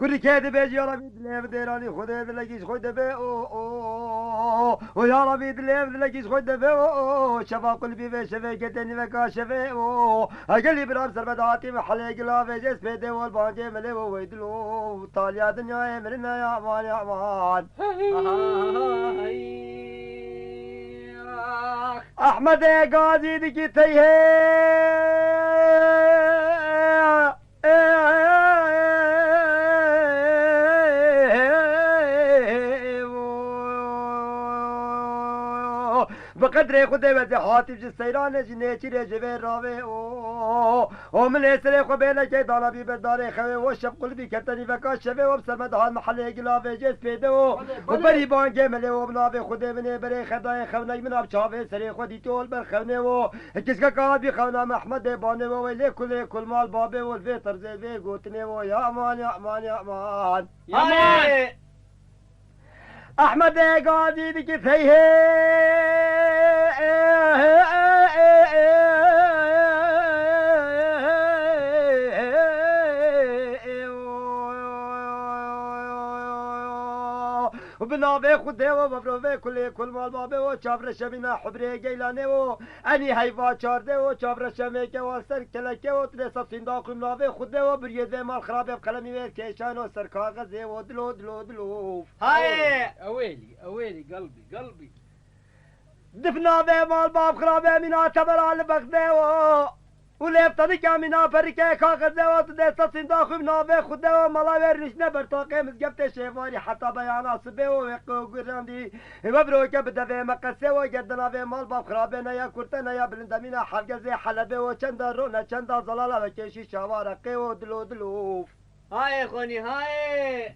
كل كده بيجي يا ربي دليف ديراني خده دلكيش خده بي ويا ربي دليف دلكيش خده بي شفا قلبي بي شفا كتني بكا شفا اقلي برام سربداتي محلي قلافي جس بيدي والبانجي ملي ويدلو طاليا دنيا مرنا يا امان يا امان احمد قاضي دكي بقدر خدي بدي حاتم جسيران جنيتي رجبي راوي ومن يسري خبينا كي دانا بي بداري خوي وشب قلبي كتني بكا شفي وبسر مدهان محلي قلافي جيس بيدو وبري بان جملي وبنابي خدي مني بري خداي خوني من ابشافي سري خدي تول بالخوني و كسكا قاضي خونا محمد باني ويلي كل مال بابي والفيتر زي بي قوتني ويا امان يا امان يا امان يا امان احمد قاضي ديك فيه وبنابي خده وببروفي كل مال بابي وشافر شبينا حبري جيلاني واني هيفا چارده وشافر شميكي وسر كلكي وتلسا صندوق منابي خده وبريزي مال خرابي بقلمي وير كيشان وسر كاغزي ودلو دلو دلو هاي اويلي قلبي دفنا به مال باب خرابه منا تبرال بخده ولفتنی که مینا پریکه کاغذه و دستا صندوق منابه خوده و ملاوی رشنه برطاقه مزگبت شیواری حتی بیانا صبه و گراندی و بروکه بدوه مقصه و گردناوه مال باب خرابه نیا کرته نیا بلندمینه حفگزه حلبه و چند رونه چند زلاله و کشی شوارقه و دلو های خونی های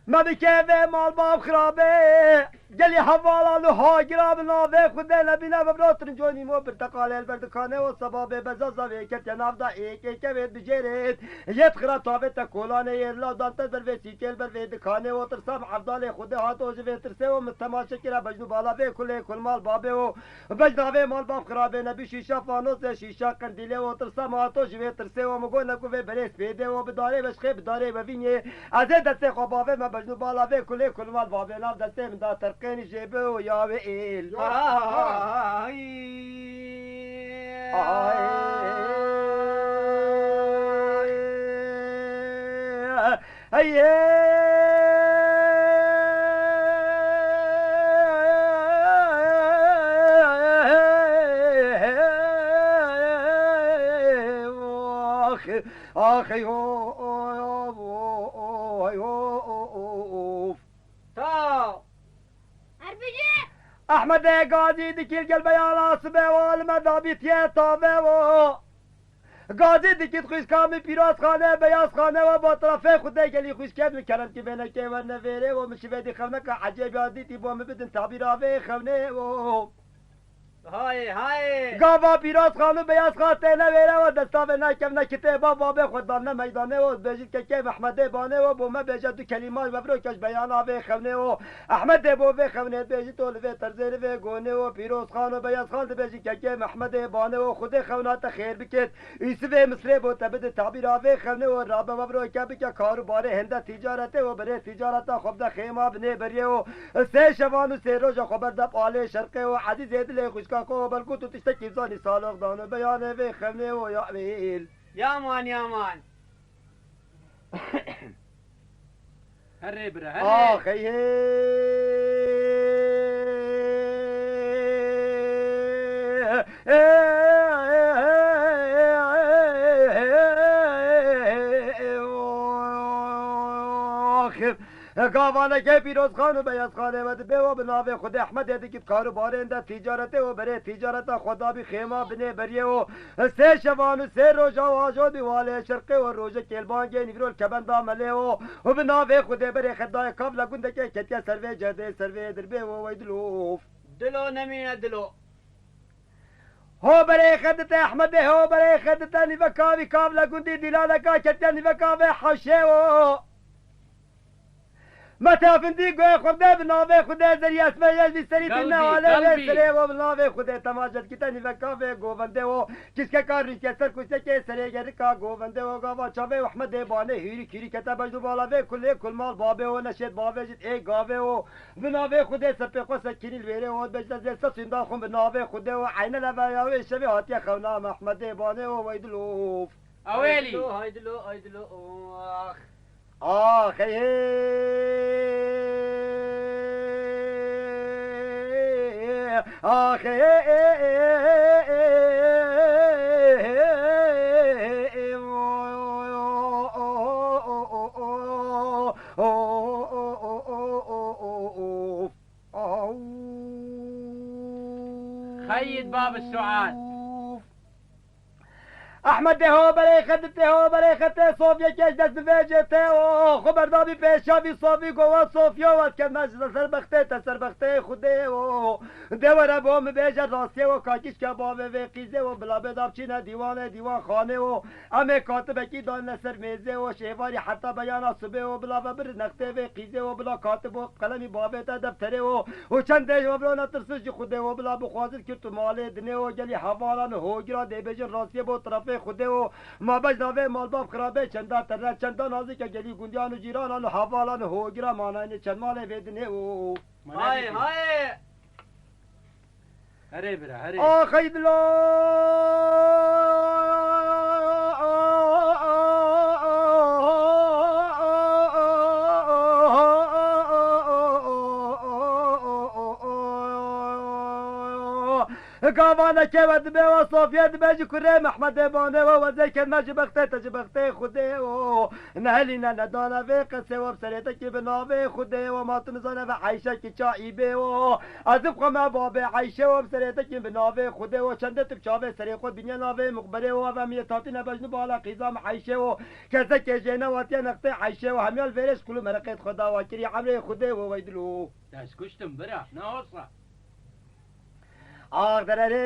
ما بكيفي مال باب خرابي قالي حوالانو هاجرا بنافي خده نبينا ببروتن جوني مو برتقالي البردكاني والصبابي بزازاوي كرتيا نافدا ايك بيت بجيريت يتخرا طابي تكولاني يرلا دانتر برفي سيكيل برفي دكاني وترسام عبدالي خده هاتو جوي ترسي ومتماشي كرا بجنو بالا بي كل مال بابي وبجناوي مال باب خرابي نبي شيشا فانوس شيشا قنديلي وترسام هاتو جوي ترسي ومقول نكو في بريس بيدي وبداري بشخي بداري بفيني ازي دستي خبابي ما بجنو بالا بي كل مال بابي ناف دستي من دا ترقيني جيبه ويا ويل اخي احمد قاضي دكيل قلبي على صبي والمدابيت يطابه قاضي دكيل خوش كامي بيراس خانه بياس خانه وباطرافه خده قلي خوش كد مكرم كي بينك كي ونفيره ومشبدي خونك عجيب يادي تيبو مبدن تعبيرافه خونه های گاوا پیراز خانو بیاز خاطه نویره و دستاوه نکم نکته بابه خود بانه میدانه و بجید که که محمده بانه و بومه بجد دو کلمات و برو کش بیان آوه خونه و احمد بوه خونه بجید طولوه ترزیر و گونه و پیروز خانو بیاز خانو بجید که که محمده بانه و خود خونات خیر بکت ایسوه مصره بو تبد تعبیر آوه خونه و رابه و برو که بکه کارو باره هنده تجارته و بره تجارتا خوب ده خیمه بنه بریه و سه شوان و سه روز خبر ده آله شرقه و عزیز دل خوشکا کو بلکو تو تشتكي زاني صالح دانو بيانه في خمني ويا عميل يا مان هري برا هري اخي گاوانا که پیروز خان و بیاز خانه و به و بناوه خود احمد یادی که کارو بارنده تجارته و بره تجارت خدا بی خیمه بنه بریه و سه شوان و سه روزا و آجو دیواله شرقه و روزه کلبانگه نیرول کبنده مله و بناوه خود بره خدای قبل گنده که کتیا سروه جده سروه دربه و ویدلوف دلو نمینه دلو هو برای خدت احمد هو برای خدت نیوکاوی کابل گندی دیلاله کا کتیا نیوکاوی حشه و متافندی گوی خورده بناوه خوده زری اسمه یزی سری تنواله و سری و بناوه خوده تماجد کتا نیوکاوی گوونده و کس که کار ریچه سر کسه که سری گری کا گوونده و گاوا چاوه و احمد بانه هیری کیری کتا بجدو بالاوه کله کل مال بابه و نشید بابه جد ای گاوه و بناوه خوده سپی خوصه کیری الویره و بجد زلسه سندان خون بناوه خوده و عین لبایاوه شبه هاتیا خونام احمد بانه و ویدلوف اويلي هيدلو اخ آخ آخ خيد باب السعاد احمد هو برای خدته هو برای خدته صوفیا کش دست بویجته و خبردابی پیشابی صوفی گوا صوفیا واد که مجد سربخته تا سربخته خوده و دوره بوم بیجه راسته و کاکیش که بابه و قیزه و بلا بداب چینه دیوان خانه و امه کاتبه کی دان نسر میزه و شیواری حتی بیانا صبح و بلا و بر نخته و قیزه و بلا کاتب و قلمی بابه تا دفتره و چند دیج و بلا نترسش خوده و بلا بخوازد که تو مال دنه و گلی حوالان هوگرا دی بیجه راسته با طرف خوده و ما بجناوه مال باب خرابه چندا تر چندا نازی که گلی گندیان و جیرانان و حوالان هوگرا ماناین چند مال ودنه و هاي هري برا هري آخی دلا گاوانا که ود به و صافیت بجی کره محمد بانه و وزی که نجبخته تجبخته خوده و نهلینا ندانا و قصه و بسریتا که بناوه خوده و ماتن زانه و عیشه که چایی به و عذب خمه باب عیشه و بسریتا که بناوه خوده و چنده تبچاوه سری خود بینیا ناوه مقبره و میتاتی نبجنو بالا قیزام عیشه و کسه که جینه واتیا نقطه عیشه و همیال ویرش کلو مرقیت خدا و کری عمره خوده و ویدلو داش كشتم برا ناوصة آخ درره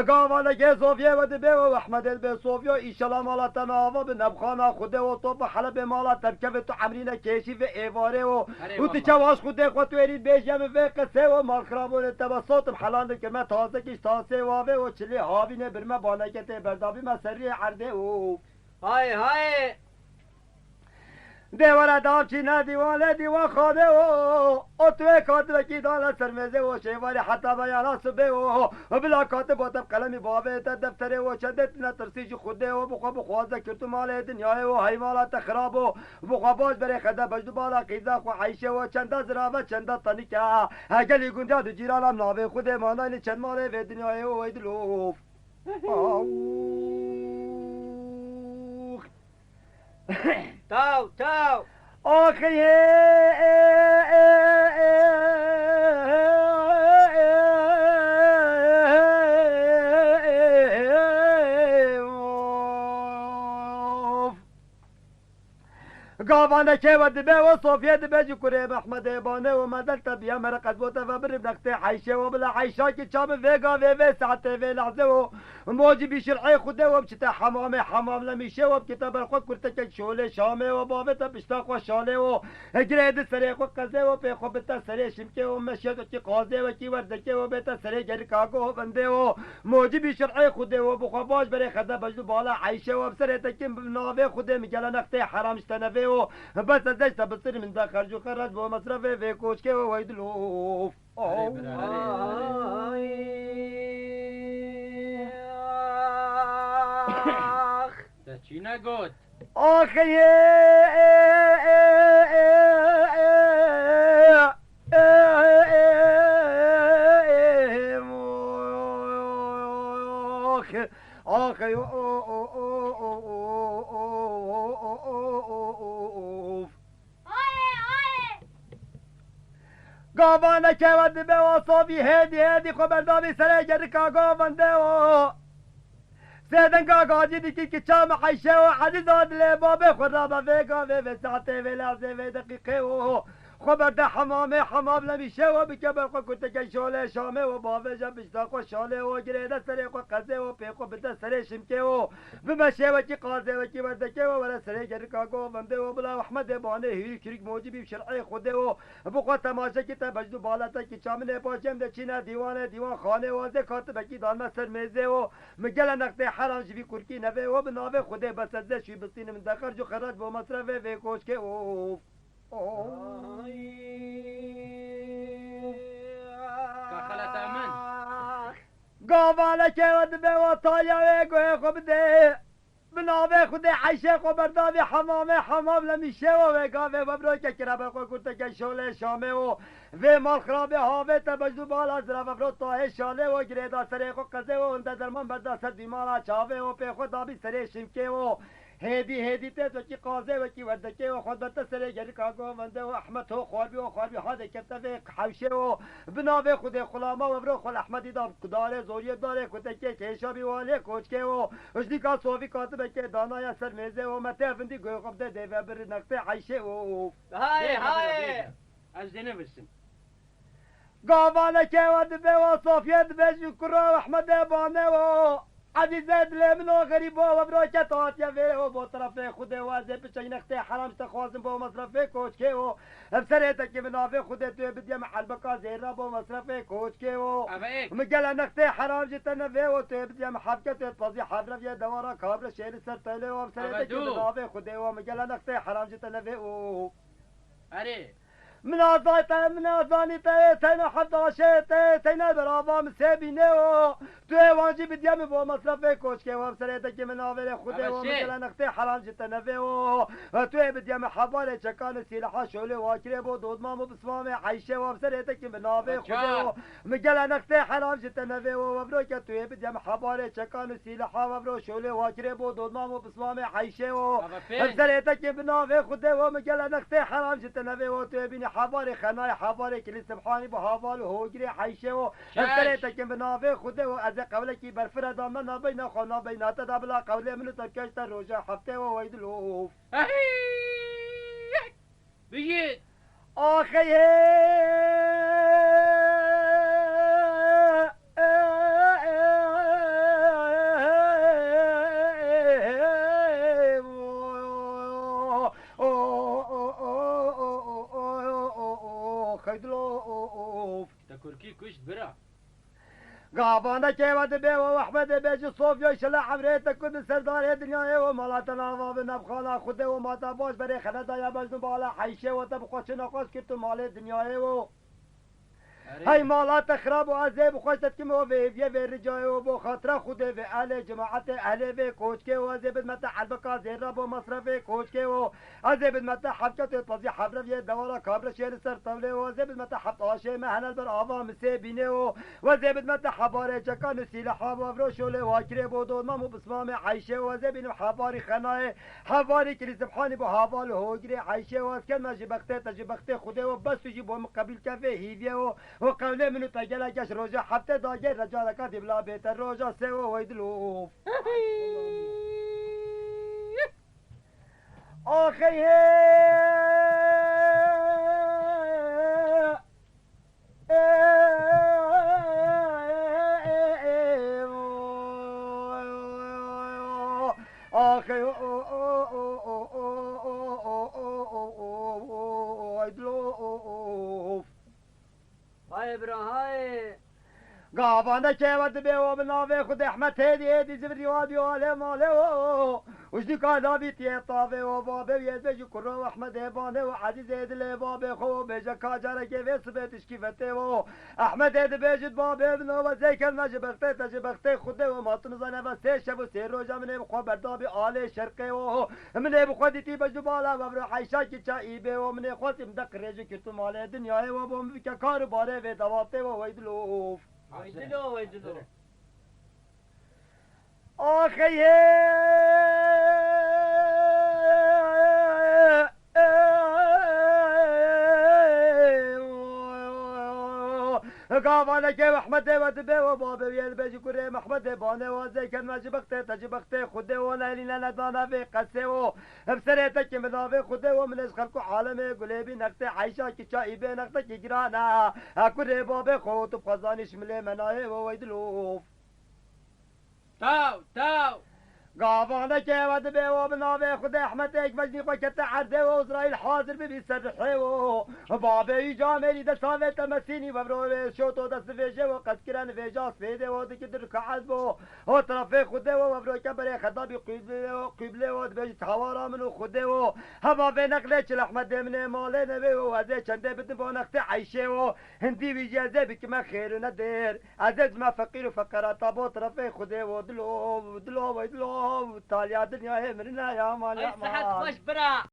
گاوانا که صوفیه و دبه و احمد البه صوفیه ایشالا مالا تناوا به نبخانا خوده و طب حلب مالا ترکب تو عمرین کشی و ایواره و تی چواش خوده خود تو ارید بیشیم و قصه و مال خرابون تبساطم حلانده که من تازه کش تاسه واوه و چلی هاوینه برمه بانکت بردابی من سری عرده و هاي دیواره دام چینه دیوان خانه و اتوه کاتبه کی دانه سرمزه و شیواری حتی بیانا صبح و بلا کاتب باتب قلمی بابه تا دفتره و چندت نترسیش خوده و بخوازه کرتو مال دنیای و حیمالات خراب و بخواباش بره خده بجدو بالا قیزاق و عیشه و چنده زرابه چنده تانیکه گلی گنده دو جیرانم ناوه خوده مانای چند ماله و دنیای و ویدلوف تاو آخی گاوانا که ود به و صوفیه دبه جو کره محمد بانه و مدل تبیه مرقد بوته و برب نقطه عیشه و بلا عیشه که چام ویگا و ساعته و لحظه و موجبی شرعی خوده و بچته حمام لمیشه و بکتاب الخود کرته که شوله شامه و بابته بشتاق و شاله و گرید سره خود قزه و پی خود بتا سره شمکه و مشید و کی قازه و کی وردکه و بتا سره گری کاگو و بنده و موجبی شرعی خوده و بخواباش بره خده بجدو بالا عیشه و بسره تکیم بناوه خوده میگل نقطه حرام شتنوه و بس ازش تبصر من ذا خرج وخرج و مصرفه في كوشكه ويدلوف ده چی نگود آخی آخی گاوانا که ود به وصابی هدی خبردابی سره گرکا گاونده و سیدن گاگاجی دیکی که چام عیشه و عزیز آدله بابه خود را بویگا و ساعته و لحظه و دقیقه و خبر ده حمامه حمام نمیشه و بکبر خو کتک شاله شامه و باوه جا بشتاق شاله و گریده سره خو قزه و پیخو بده سره شمکه و بمشه و کی قازه و کی وردکه و ولا سره گرکاگو ومده و بلا احمد بانه هی کریک موجبی شرعی خوده و بقوا تماشا کی تبجدو بالتا کی چامنه پاچم ده چینه دیوان خانه و زه کاتب کی دان سر میزه و مگل نقطه حرام جبی کرکی نوه و بناوه خوده بس از شوی بسین من دخر جو خراج با مصرف و کوچ که او كخلت أمن گاواله که ود به و تایا گوه خوب ده بناوه خود عیشه خو برداوی حمام لمیشه و گاوه و بروی که کربه خو کرده که شوله شامه و مال خرابه هاوه تبجدو بالا زرا و برو تاه شاله و گریدا سره خو قزه و انده درمان بردا سر بیمالا چاوه و پی خود دابی سره شمکه و هدی تیز و کی قازه و کی وردکه و خود برتا سره گری کاگو ونده و احمد هو خواربی هاده کتفه حوشه و بناوه خود خلامه و برو خل احمدی داره زوریه داره کتکه کشابی واله کوچکه و اجدی کا صوفی کاتبه که دانای سر میزه و مته افندی گوی خوب ده دیوه بر نقطه عیشه و هاي از دینه بسیم گاوانه که ود به و صوفیه دبیجی کرا و احمد بانه و عزیزه دل من و غریب و برای که تاعتیه ویره و با طرف خوده و از بچه نقطه حرام تخوازم با مصرف کوچکه و افسره تکی منافع خوده توی بدیه محل بکا زیره با مصرف کوچکه و أبا إيك مگل نقطه حرام جتا نوه و توی بدیه محبکه توی تازی حبره ویه دوارا کابر شیر سر تایله و افسره تکی أبدو. منافع خوده و مگل نقطه حرام جتا نوه و أري من آزانی تا تینا حداشه تا تینا برابا مسیبینه و توی وانجی بدیم با مصرف کوچکه و سریعه که من آوره خوده و أبا شي. مثلا نقطه حرام جتا نوه و توی بدیم حوال چکان سیلحا شوله واکره و دودمام و بسمام عیشه و سریعه که من آوره خوده و مگل نقطه حرام جتا نوه و برو که توی بدیم حوال چکان سیلحا و برو شوله واکره و دودمام و بسمام عیشه و أبا فين سریعه که من آوره خوده و مگل نقطه حرام جتا نوه و توی بینی حوار خنای حوار کلی سبحانی با حوال هوگری حیشه و سره تکم بناوه خوده و از قوله کی برفر دامن نبین خنا بینات دبلا قوله منو تکشت روزه هفته و ویدلو بيجيت آخه تكركي كشت برا قابانا كيوات بيه واحمد بيجي صوفيا شلا حمريتا كد سردار دنيا ومالاتنا وابن ابخانا خده وماتا باش بري خلدا يا بجنو بالا حيشه وتبقى نقاش كرتو مال الدنيا و هاي مالات خراب وعذاب وخشت كم وفي رجاي وبو خاطر خوده في اهل جماعه اهل في كوشكي وعذاب متى حلبكا زيرا بو مصرف كوشكي وعذاب متى حبكه تطزي حبر في دوره كابر شير سر طوله وعذاب متى حط اشي مهن بالعظام مسيبينه وعذاب متى حباره كان سلاح وفرو شوله واكري بو دوما بسمام عيشه وعذاب حباري خناي حباري كلي سبحاني بو حوال هوجري عيشه واسكن ما جبخته خوده وبس يجي بو مقابل كافي هيفيو وقوله منو تجلا كش روجا حتى داجر رجال كاتب بلا بيتر روجا سوى ويدلوف اخي اخي ويدلوف هاي برا هاي قابانا كيوات بيه وبناوه خود احمد هدي زبري وادي وعلي مالي وشدي كادا بيتي طافي وبابي ويزبجي كرو واحمد هباني وعزيز هدي بابي خو بيجا كاجارة كيفي سبيتش كيفتي احمد هدي بيجد بابي بنو وزيك المجبختي تجبختي خودي وماتن زنه بسي شبو سير روجا مني بخوا بردابي آلي شرقي مني بخوا ديتي بجدو بالا وبرو حيشا كي چايبي ومني خواتي مدق ريجي كرتو مالي دنياي وبوم بكا كار باري في دوابتي ويدلوف ويدلو ويدلو آخي قافانا كي احمد ودبي وبابي ويا بيجي كوري محمد باني وزي كان ما جبقتي تجبقتي خدي وانا لينا ندانا في قسيو بسريتك مدافي خدي ومن خلقو عالمي قلبي نقطي عايشة كي شايبي نقطي كي جرانا كوري بابي خوت بخزاني شملي مناهي ويدلوف تاو قافانا كي ودبي وبنافي خدي احمد ايك مجني قوكت عردي واسرائيل حاضر ببي سرحيو بابي جاملي دسافي تمسيني وبروي شوتو دست فيجي وقسكران فيجاس فيدي ودي كدر كعزبو هو طرفي خدي وبروي كبري خدابي قبلي ودبي تهوارا منو خدي هما في نقلتش الاحمد من مالي نبي وهذا چنده بدن بونقتي عيشي هندي بيجي ازي ما خير ندير عزيز ما فقير وفقرا طابو طرفي خدي ودلو ودلو ودلو تاليا دنيا مرنا يا مال اي يا صحت مال خوش برا